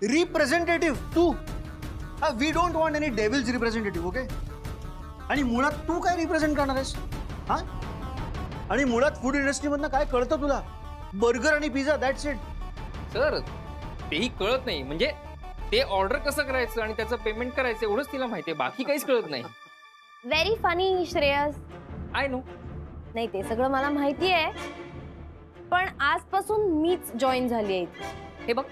Representative तू? We don't want any devils representative. Okay. आणि मुळात तू काय रिप्रेझेंट करणार आहेस? हा. आणि मुळात फूड इंडस्ट्रीमधनं काय कळतं तुला? बर्गर आणि पिझ्झा, दॅट्स इट. सर तेही कळत नाही. म्हणजे ते ऑर्डर कसं करायचं आणि त्याचं पेमेंट करायचं एवढंच तिला माहिती आहे, बाकी काहीच कळत नाही. Very funny Shreyas. I know. नाही ते सगळं मला माहिती आहे, पण आजपासून मीच जॉईन झाली आहे इथे. हे बघ,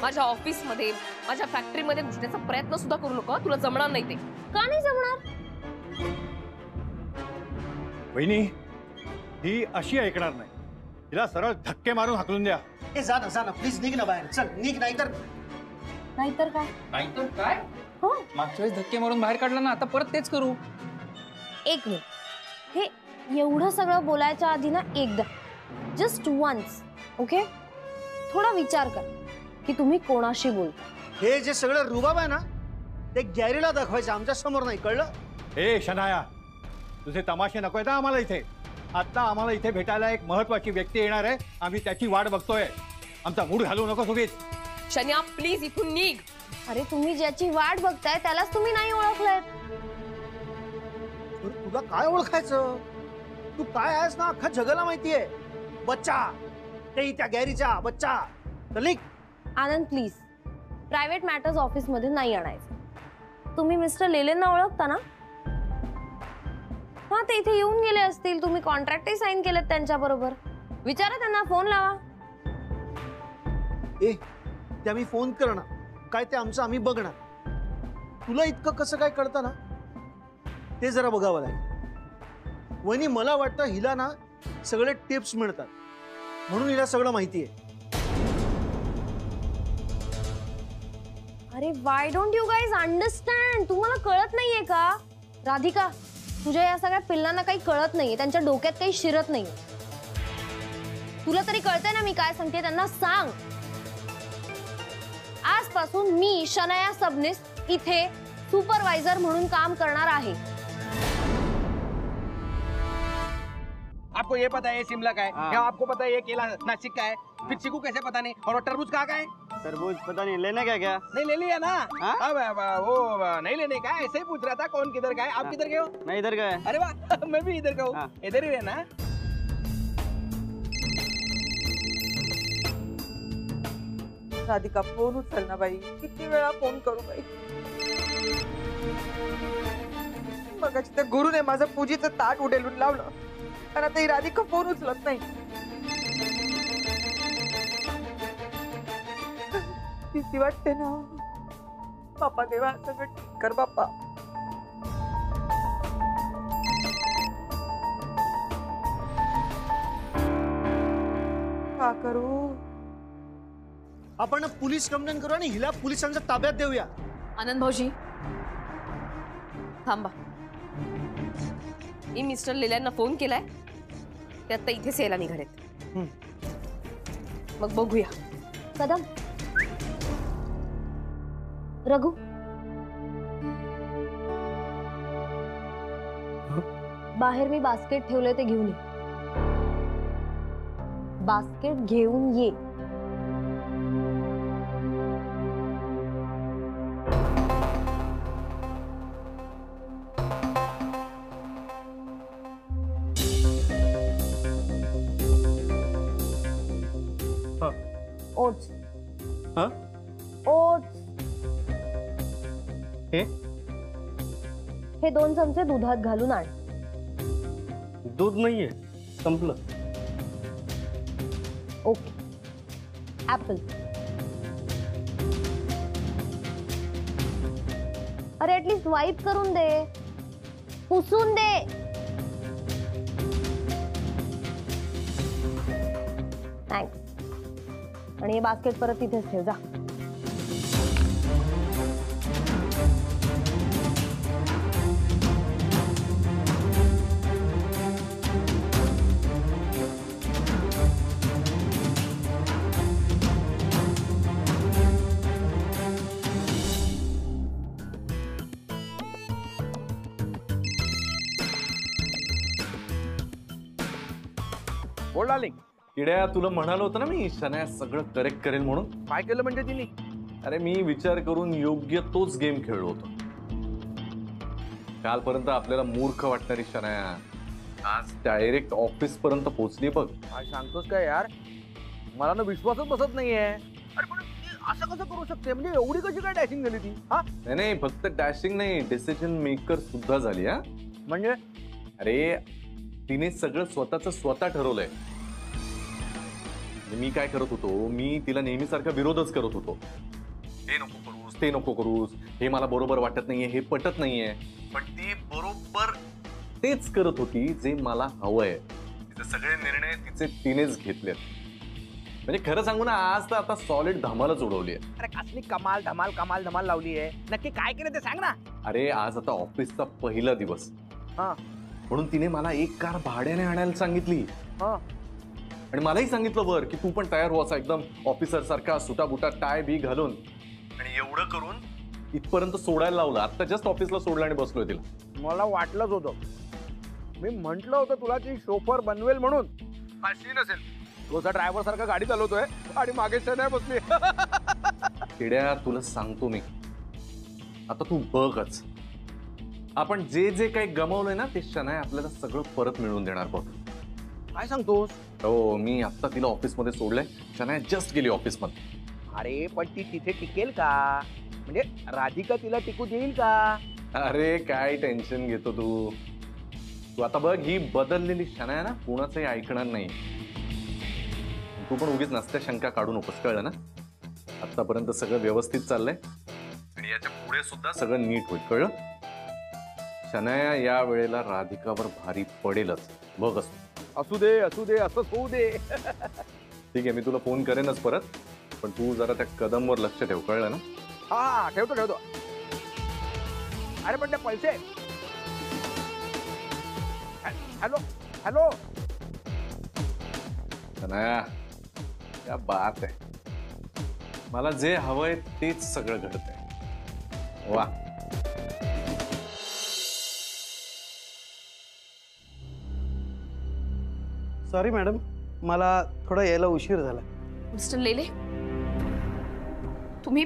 माझ्या ऑफिसमध्ये माझ्या फॅक्टरीमध्ये घुसण्याचा प्रयत्न सुद्धा करू नको. तुला जमणार नाही ते. का नाही जमणार? वहिनी, ही अशी ऐकणार नाही. तिला सरळ धक्के मारून हाकलून द्या. ए जा ना प्लीज, निघ ना बाहेर. चल निघ, नाहीतर काय? नाहीतर काय? हो, मागच्या वेळेस धक्के मारून बाहेर काढला ना, आता परत तेच करू. एक मिनिट. हे एवढं सगळं बोलायच्या आधी ना एकदा जस्ट वन्स, ओके, थोडा विचार कर की तुम्ही कोणाशी बोलता. हे जे सगळं रुबाब आहे ना, ते गॅरीला दाखवायचं, आमच्या समोर नाही. कळलं? ए शनाया, तुझे तमाशे नकोय ना आम्हाला इथे. आता आम्हाला इथे भेटायला एक महत्वाची व्यक्ती येणार आहे. आम्ही त्याची वाट बघतोय. आमचा मूड घालू नको उगीच. शन्या प्लीज इथून निघ. अरे तुम्ही ज्याची वाट बघताय त्यालाच तुम्ही नाही ओळखलंय. तुला काय ओळखायचं? तू काय आहेस ना अख्खा जगाला माहितीये. बच्चा, ते त्या गॅरीचा बच्चा. चल आनंद प्लीज, प्रायव्हेट मॅटर्स ऑफिस मध्ये नाही आणायचं. तुम्ही मिस्टर लेलेंना ओळखता ना? हा, ते इथे येऊन गेले असतील. तुम्ही कॉन्ट्रॅक्टही साईन केलेत त्यांच्या बरोबर. विचारा त्यांना, फोन लावा. ए, त्या मी फोन करणार काय, ते आमचं आम्ही बघणार. तुला इतकं कसं काय कळतं ना, ते जरा बघावं लागेल. वहिनी, मला वाटतं हिला ना सगळे टिप्स मिळतात, म्हणून हिला सगळं माहिती आहे. अरे why don't you guys understand? तुम्हाला कळत नाहीये का? राधिका, तुझ्या या सगळ्या पिल्लांना काही कळत नाहीये, त्यांच्या डोक्यात काही शिरत नाहीये. तुला तरी कळतंय ना मी काय सांगते? त्यांना सांग. आजपासून मी शनाया सबनीस इथे सुपरवायझर म्हणून काम करणार आहे. आपको ये पता है शिमला का है? क्या आपको पता है ये केला नासिक का है? फिर चिकू कैसे पता नहीं? और तरबूज कहाँ का है? तरबूज पता नहीं, लेने क्या? नहीं ले लिया ना। अब वो नहीं लेने का, ऐसे ही पूछ रहा था कौन किधर का है। आप किधर के हो? मैं इधर का है। अरे वाह, मैं भी इधर का हूँ। इधर ही रहना। राधिका फोन उचल ना बाई, किती वेळा फोन करू बाई. मगाशी त्या गुरुने माझं पूजेचं ताट उडेलून लावलं, आणि आता ही राधिका फोन उचलत नाही. भीती वाटते ना. बाप्पा देवा, सगळं ठीक कर बाप्पा. का करू? आपण पोलीस कंप्लेंट करू आणि हिला पोलिसांच्या ताब्यात देऊया. आनंद भाऊजी थांबा. मी मिस्टर लेल्यांना फोन केलाय, ते आता इथेच यायला निघालेत. मग बघूया. कदम, रघु, बाहेर मी बास्केट ठेवलंय, ते घेऊन ये. बास्केट घेऊन ये. ओट्स. ओट्स. हे 2 चमचे दुधात घालून आण. दूध नाहीये, संपलं. ओके. ऍपल. अरे ऍटलीस्ट वाईप करून दे, पुसून दे. थँक्स. आणि हे बास्केट परत तिथेच ठेव जा. बोल डार्लिंग. किड्या, तुला म्हणालो होतं ना मी, शनाया सगळं करेक्ट करेल म्हणून. काय केलं म्हणजे तिने? अरे मी विचार करून योग्य तोच गेम खेळलो होतो. कालपर्यंत आपल्याला मूर्ख वाटणारी शनाया आज डायरेक्ट ऑफिस पर्यंत पोहोचली बघ. काय सांगतोस काय यार, मला ना विश्वासच बसत नाहीये. अरे पण ती असं कसं करू शकते, म्हणजे एवढी कशी काय डॅशिंग झाली ती? हा नाही फक्त डॅशिंग नाही, डिसिजन मेकर सुद्धा झाली. हा म्हणजे अरे तिने सगळं स्वतः ठरवलंय. मी काय करत होतो, मी तिला नेहमीसारखा विरोधच करत होतो. हे नको करूस, ते नको करूस, हे मला बरोबर वाटत नाहीये, हे पटत नाहीये. पण ती बरोबर तेच करत होती जे मला हवंय. तिचे सगळे निर्णय तिनेच घेतलेत. म्हणजे खरं सांगू ना, आज तर आता सॉलिड धमालच उडवली आहे. अरे कसली कमाल धमाल लावली आहे. नक्की काय केलं ते सांग ना. अरे आज आता ऑफिसचा पहिला दिवस, हा म्हणून तिने मला एक कार भाड्याने आणायला सांगितली. हा आणि मलाही सांगितलं बर की तू पण तयार हो, असा एकदम ऑफिसर सारखा सुटा बुटा टाय बी घालून. आणि एवढं करून इथपर्यंत सोडायला लावलं. आता जस्ट ऑफिसला सोडलं आणि बसलोय तिला. मला वाटलंच होतं, मी म्हंटल होतं तुला ती शोफर बनवेल म्हणून. अशी नसेल, तुझा ड्रायव्हर सारखा गाडी चालवतोय आणि मागे शनाया बसली. किड्या तुला सांगतो मी, आता तू बघच, आपण जे जे काही गमावलंय ना ते शनाया आपल्याला सगळं परत मिळवून देणार बघ. काय सांगतोस? हो, मी आता तिला ऑफिसमध्ये सोडलंय. शनाया जस्ट गेली ऑफिसमध्ये. अरे पण ती तिथे टिकेल का? म्हणजे राधिका तिला टिकू देईल का? अरे काय टेन्शन घेतो तू. तू आता बघ, ही बदललेली शनाया ना कोणाचंही ऐकणार नाही. तू पण उगीच नसत्या शंका काढू नकोस, कळलं ना. आतापर्यंत सगळं व्यवस्थित चाललंय आणि याच्या पुढे सुद्धा सगळं नीट होईल, कळलं. शनाया या वेळेला राधिकावर भारी पडेलच, बघ. असू दे असंच होऊ दे. ठीक आहे, मी तुला फोन करेनच परत. पण तू जरा त्या कदमवर लक्ष ठेव, कळलं ना. हा ठेवतो. अरे पण ते पैसे. हॅलो शनाया, क्या बात आहे. मला जे हवंय तेच सगळं घडतंय. वा. सॉरी मॅडम, मला थोडा यायला उशीर झाला. मिस्टर लेले, तुम्ही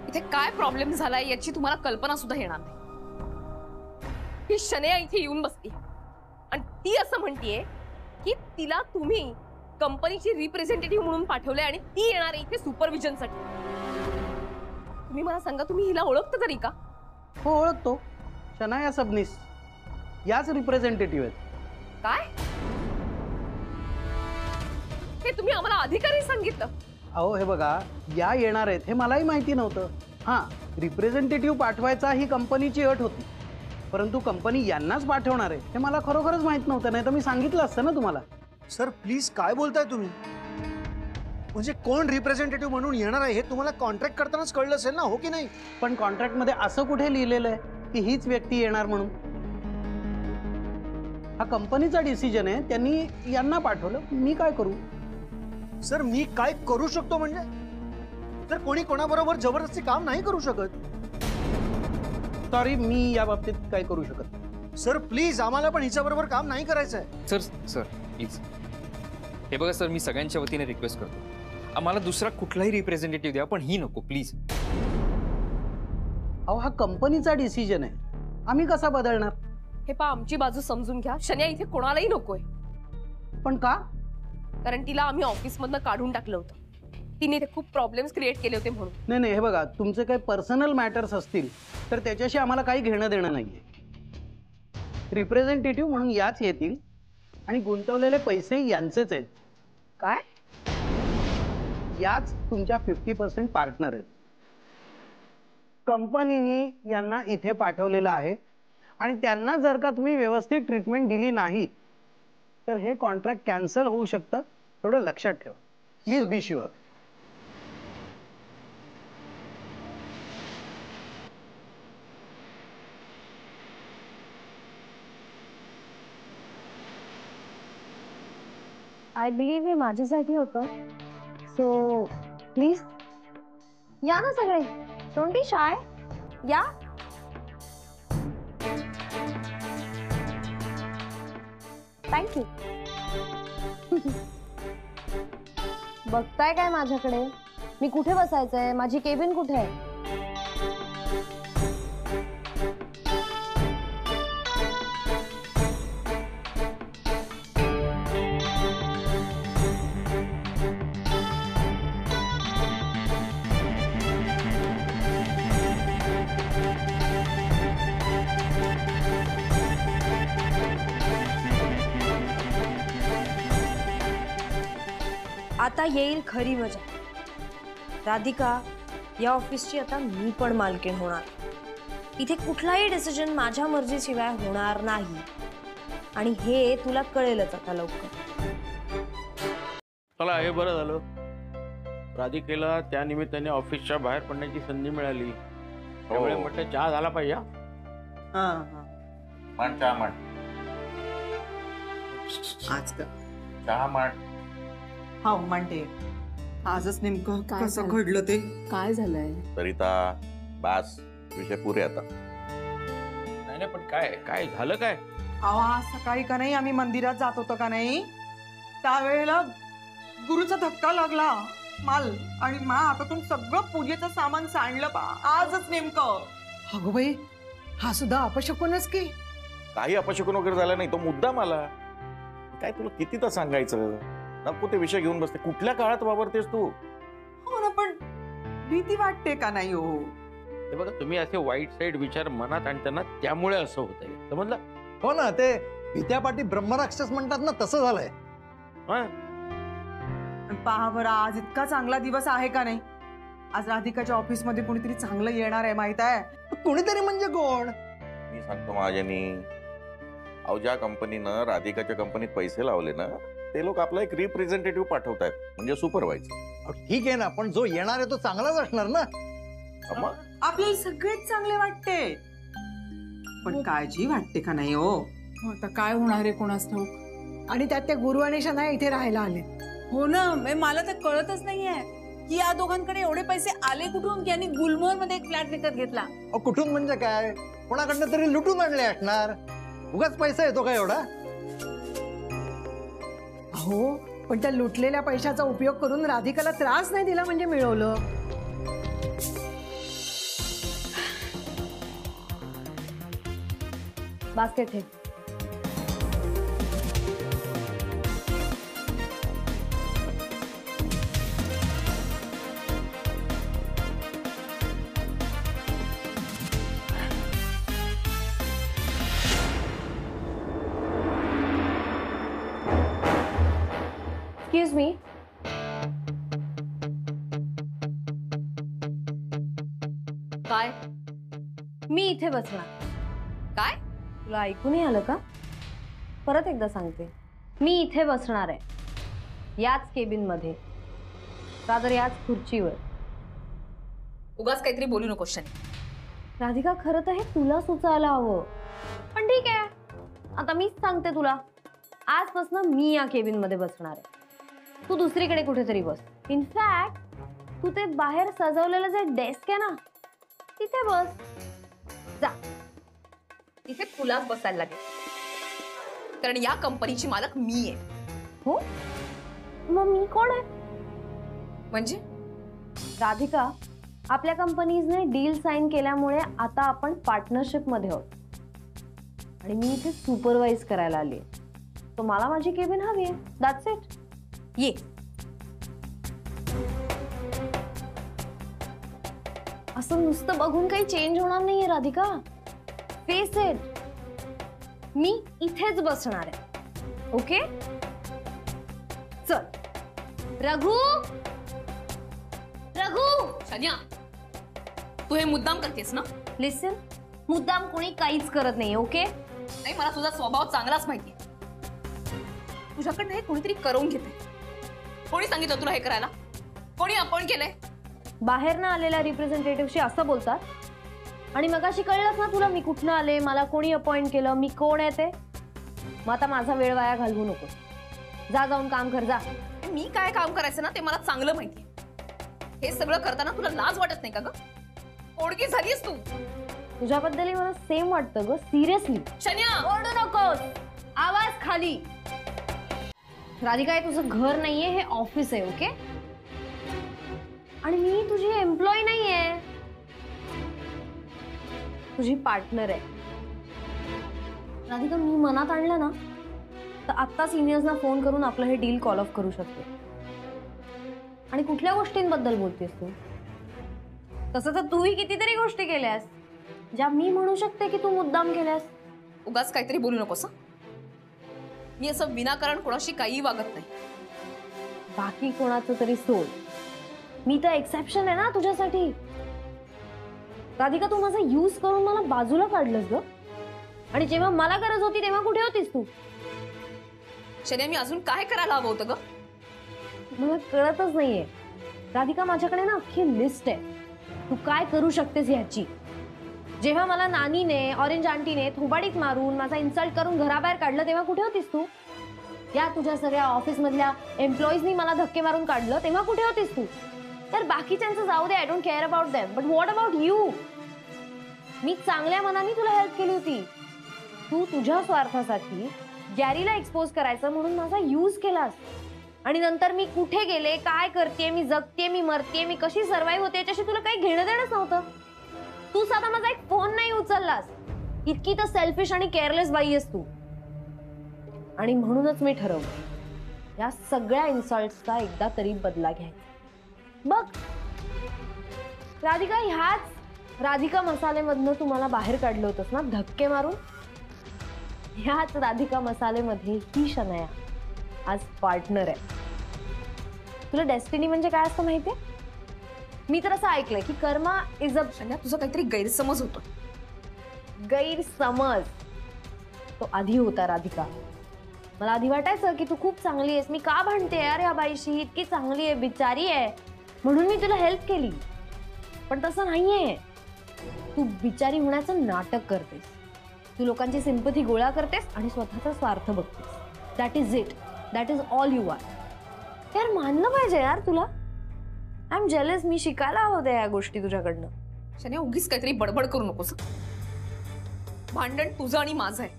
इथे काय प्रॉब्लेम झालाय याची तुम्हाला कल्पना सुद्धा येणार नाही. ही शनया इथे येऊन बसली आणि ती असं म्हणतीये की तिला तुम्ही कंपनीची रिप्रेझेंटेटिव्ह म्हणून पाठवले आणि ती येणार आहे इथे सुपरविजनसाठी. तुम्ही मला सांगा, तुम्ही हिला ओळखता तरी का? हो, ओळखतो. शनाया सबनीस याच रिप्रेझेंटेटिव्ह आहेत. काय? हे तुम्ही आम्हाला अधिकारी सांगितलं? अहो हे बघा, या येणार आहेत हे मलाही माहिती नव्हतं. हां, रिप्रेझेंटेटिव्ह पाठवायचा ही कंपनीची अट होती, परंतु कंपनी यांनाच पाठवणार आहे हे मला खरोखरच माहित नव्हतं. नाही तर मी सांगितलं असतं ना तुम्हाला. सर प्लीज, काय बोलताय तुम्ही? म्हणजे कोण रिप्रेझेंटेटिव्ह म्हणून येणार आहे हे तुम्हाला कॉन्ट्रॅक्ट करतानाच कळलं असेल ना, हो की नाही? पण कॉन्ट्रॅक्टमध्ये असं कुठे लिहिलेलं आहे की हीच व्यक्ती येणार म्हणून? हा कंपनीचा डिसिजन आहे, त्यांनी यांना पाठवलं, मी काय करू? सर मी काय करू शकतो म्हणजे? तर कोणी कोणाबरोबर जबरदस्ती काम नाही करू शकत. सॉरी, मी या बाबतीत काय करू शकत. सर प्लीज, आम्हाला पण हिच्याबरोबर काम नाही करायचं आहे. Sir please. हे बघा सर, मी सगळ्यांच्या वतीने रिक्वेस्ट करतो, आम्हाला दुसरा कुठलाही रिप्रेझेंटेटिव्ह द्या, पण ही नको प्लीज. अहो हा कंपनीचा डिसिजन आहे, आम्ही कसा बदलणार? हे पहा, आमची बाजू समजून घ्या. शन्या इथे कोणालाही नकोय. पण का? कारण तिला आम्ही ऑफिसमधनं काढून टाकलं होतं. तिने इथे खूप प्रॉब्लेम्स क्रिएट केले होते म्हणून. नाही, हे बघा, तुमचे काही पर्सनल मॅटर्स असतील तर त्याच्याशी आम्हाला काही घेणं देणं नाहीये. रिप्रेझेंटेटिव्ह म्हणून याच येतील आणि गुंतवलेले पैसे यांचेच आहेत. काय? याच तुमच्या 50% पार्टनर आहेत. कंपनीने यांना इथे पाठवलेलं आहे आणि त्यांना जर का तुम्ही व्यवस्थित ट्रीटमेंट दिली नाही तर हे कॉन्ट्रॅक्ट कॅन्सल होऊ शकतं. थोडं लक्षात ठेवा. Please be sure. I believe हे माझ्यासाठी होतं. सो प्लीज या ना सगळे. Don't be shy. या. थँक्यू. बघताय काय माझ्याकडे? मी कुठे बसायचंय? माझी केबिन कुठे आहे? आता येईल खरी मजा. राधिका, या ऑफिसची आता मी पण मालकीण होणार. इथे कुठलाही डिसिजन माझ्या मर्जीशिवाय होणार नाही. आणि हे तुला कळेलच आता लवकर. चला हे बरं झालं, राधिकेला त्या निमित्ताने ऑफिसच्या बाहेर पडण्याची संधी मिळाली. त्यामुळे म्हटलं चहा झाला पाहिजे. मांड चहा मांड. आज का चहा मांड. हा म्हणते आजच नेमकं कसं घडलं ते. काय झालंय? सरिता बास, विषय पुरे आता. नाही नाही, पण काय काय झालं काय? अहो आज सकाळी का नाही आम्ही मंदिरात जात होतो का नाही, त्यावेळेला गुरुचा धक्का लागला माल आणि मा हातातून सगळं पूजेचं सामान सांडलं आजच नेमकं. अगो बाई, हा सुद्धा अपशकुनच की. काही अपशकुन वगैरे झालं नाही, तो मुद्दा मला. काय तुला किती तर सांगायचं, नको ते विषय घेऊन बसते. कुठल्या काळात वावरतेस तू? हो ना, पण भीती वाटते का नाही? हो हे बघा, तुम्ही असे वाईट साईड विचार मनात आणताना त्यामुळे असं होतंय, समजलं? हो ना, ते भीत्यापाठी ब्रह्मराक्षस म्हणतात ना, तसं झालंय. पहा बरं, आज इतका चांगला दिवस आहे का नाही. आज राधिकाच्या ऑफिस मध्ये कोणीतरी चांगलं येणार आहे, माहित आहे? कोणीतरी म्हणजे कोण? मी सांगतो महाजनी, अहो ज्या कंपनीनं राधिकाच्या कंपनीत पैसे लावले ना, ते लोक आपला एक रिप्रेझेंटेटिव्ह पाठवतायत, म्हणजे सुपरवायझर. ठीक आहे ना, पण जो येणार आहे तो चांगलाच असणार ना. आपल्याला सगळेच चांगले वाटते, पण काळजी वाटते का नाही? हो आता काय होणार आहे कोणास ठाऊक. आणि त्यात त्या गुरु आणि शनाया इथे राहायला आले. हो ना, मला तर कळतच नाहीये की या दोघांकडे एवढे पैसे आले कुठून, की यांनी गुलमोहर मध्ये एक फ्लॅट विकत घेतला. कुठून म्हणजे काय, कोणाकडनं तरी लुटून आणले असणार. उगाच पैसा येतो का एवढा? हो, पण त्या लुटलेल्या पैशाचा उपयोग करून राधिकाला त्रास नाही दिला म्हणजे मिळवलं. बास्केट ठेव. Excuse me. काय? मी इथे बसणार. काय? तुला ऐकू नाही आलं का? परत एकदा सांगते, मी इथे बसणार आहे, याच केबिन मध्ये, रादर याच खुर्चीवर. उगाच काहीतरी बोलू नको शनी. राधिका, खरं तर हे तुला सुचायला हवं, पण ठीक आहे, आता मीच सांगते तुला. आजपासून मी या केबिन मध्ये बसणार आहे. तू दुसरीकडे कुठेतरी बस. इनफॅक्ट तू ते बाहेर सजवलेलं जे डेस्क आहे ना, तिथे बस. जा. इथे तुलाच बसायला लागेल, कारण या कंपनीची मालक मी आहे. हो, मग मी कोण आहे? म्हणजे राधिका, आपल्या कंपनीजने डील साइन केल्यामुळे आता आपण पार्टनरशिप मध्ये आहोत आणि मी इथे सुपरवाइज करायला आली. तो मला माझी केबिन हवी आहे. That's it. ये. असं नुसतं बघून काही चेंज होणार नाहीये राधिका. फेस इट, मी इथेच बसणार आहे. ओके, चल. रघु, रघु. शन्या, तू हे मुद्दाम करतेस ना? लिसन, मुद्दाम कोणी काहीच करत नाही. ओके, नाही, मला तुझा स्वभाव चांगलाच माहिती. तुझ्याकडनं हे कोणीतरी करून घेते. कोणी सांगितलं तुला हे करायला? कोणी अपॉइंट केलंय? बाहेर ना आलेल्या रिप्रेझेंटेटिव्हशी असं बोलतात. आणि मगाशी कळलंच ना तुला मी कुठनं आले, मला कोणी अपॉइंट केलं, मी कोण आहे ते. मग आता माझा वेळ वाया घालवू नको. जा, जाऊन काम कर. जा. मी काय काम करायचं ना ते मला चांगलं माहिती. हे सगळं करताना तुला लाज वाटत नाही का ग? ओळखी झालीस तू. तुझ्याबद्दल मला सेम वाटतं ग, सिरियसली. शन्या, ओरडू नकोस. आवाज खाली. राधिका, हे तुझं घर नाहीये, हे ऑफिस आहे. ओके, आणि मी तुझी एम्प्लॉई नाहीये, तुझी पार्टनर आहे. राधिका, मी मनात आणलं ना तर आत्ता सिनियर्सना फोन करून आपलं हे डील कॉल ऑफ करू शकते. आणि कुठल्या गोष्टींबद्दल बोलतेस तू? तसं तर तूही कितीतरी गोष्टी केल्यास ज्या मी म्हणू शकते की तू मुद्दाम केल्यास. उगाच काहीतरी बोलू नकोस. मी असं विनाकारण कोणाशी काहीही वागत नाही. बाकी कोणाचं तरी सोड, मी तर एक्सेप्शन आहे ना तुझ्यासाठी. राधिका, तू माझा यूज करून मला बाजूला काढलंस ग. आणि जेव्हा मला गरज होती तेव्हा कुठे होतीस तू? शन्या, मी अजून काय करायला हवं होतं ग? मला कळतच नाहीये राधिका. माझ्याकडे ना अख्खी लिस्ट आहे तू काय करू शकतेस ह्याची. जेव्हा मला नानीने, ऑरेंज आंटीने थोबाडीत मारून माझा इन्सल्ट करून घराबाहेर काढलं तेव्हा कुठे होतीस तू? या तुझ्या सगळ्या ऑफिस मधल्या एम्प्लॉईजनी मला धक्के मारून काढलं तेव्हा कुठे होतीस तू? तर बाकीच्यांचं जाऊ दे, I don't care about them, but what about you? मी चांगल्या मनाने तुला हेल्प केली होती. तू तुझ्या स्वार्थासाठी गॅरीला एक्सपोज करायचं म्हणून माझा यूज केलास. आणि नंतर मी कुठे गेले, काय करते, मी जगते, मी मरते, मी कशी सर्व्हाइव्ह होते याच्याशी तुला काही घेणं देणंच नव्हतं. तू साधा माझा एक फोन नाही उचललास. इतकी तर सेल्फिश आणि केअरलेस बाई आहेस तू. आणि म्हणूनच मी ठरवलं या सगळ्या इन्सल्ट्सचा एकदा तरी बदला घ्यायचा. बघ राधिका, ह्याच राधिका मसालेमधनं तू मला बाहेर काढलं होतंस ना धक्के मारून. ह्याच राधिका मसालेमध्ये ही शनया आज पार्टनर आहे. तुला डेस्टिनी म्हणजे काय असतं माहितीये? मी तर असं ऐकलंय की कर्मा इज अ. तुझा काहीतरी गैरसमज होतो. गैरसमज तो आधी होता राधिका. मला आधी वाटायचं की तू खूप चांगली आहेस, मी का भांडते यार या बाईशी, इतकी चांगली आहे, बिचारी आहे म्हणून मी तुला हेल्प केली. पण तसं नाहीये. तू बिचारी होण्याचं नाटक करतेस. तू लोकांची सिंपथी गोळा करतेस आणि स्वतःचा स्वार्थ बघतेस. That is it. That is all you are. यार मानलं पाहिजे यार तुला. I am jealous. मी शिकायला हवं या गोष्टी तुझ्याकडनं. शन्या, उगीच काहीतरी बडबड करू नकोस. भांडण तुझं आणि माझं आहे.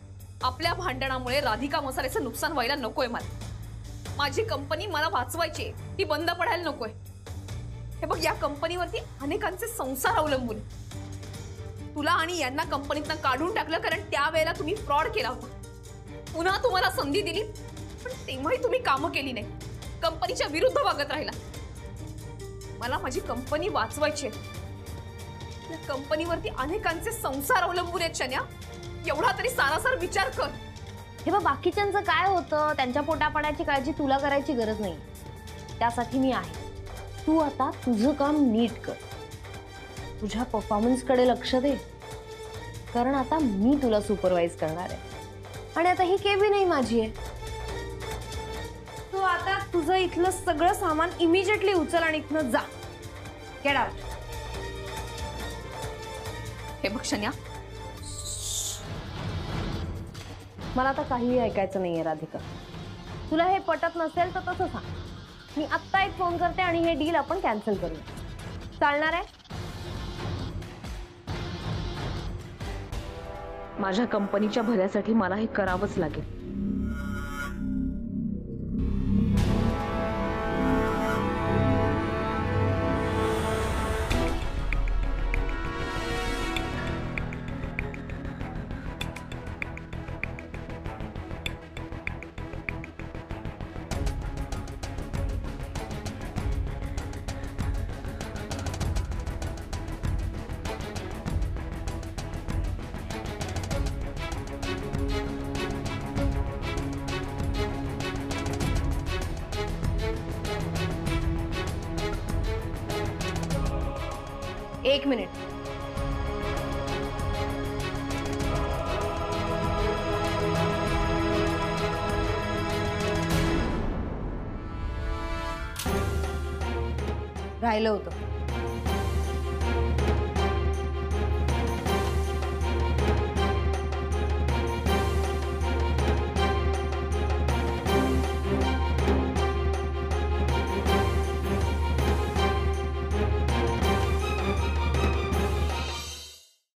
आपल्या भांडणामुळे राधिका मसाल्याचं नुकसान व्हायला नकोय मला. माझी कंपनी मला वाचवायची, ती बंद पडायला नकोय. हे बघ, या कंपनीवरती अनेकांचे संसार अवलंबून. तुला आणि यांना कंपनीतनं काढून टाकलं कारण त्यावेळेला तुम्ही फ्रॉड केला होता. पुन्हा तुम्हाला संधी दिली पण तेव्हाही तुम्ही कामं केली नाही. कंपनीच्या विरुद्ध वागत राहिला. मला माझी कंपनी वाचवायची. या कंपनीवरती अनेकांचे संसार अवलंबून आहेत शन्या. एवढा तरी सारासार विचार कर. हे बघ, बाकीच्यांचं काय होतं, त्यांच्या पोटापाण्याची काळजी तुला करायची गरज नाही. त्यासाठी मी आहे. तू आता तुझं काम नीट कर. तुझ्या परफॉर्मन्सकडे लक्ष दे. कारण आता मी तुला सुपरवाइज करणार आहे. आणि आता ही केबिन नाही माझी आहे. तू आता तुझं इथलं सगळं सामान इमिजिएटली उचल आणि इथनं जा. Get out. हे बघ शन्या, मला आता काहीही ऐकायचं नाहीये राधिका. तुला हे पटत नसेल तर तसं सांग. मी आत्ता एक फोन करते आणि हे डील आपण कॅन्सल करूया. चालणार आहे? माझ्या कंपनीच्या भल्यासाठी मला हे करावंच लागेल. एक मिनिट. राहिलं होतं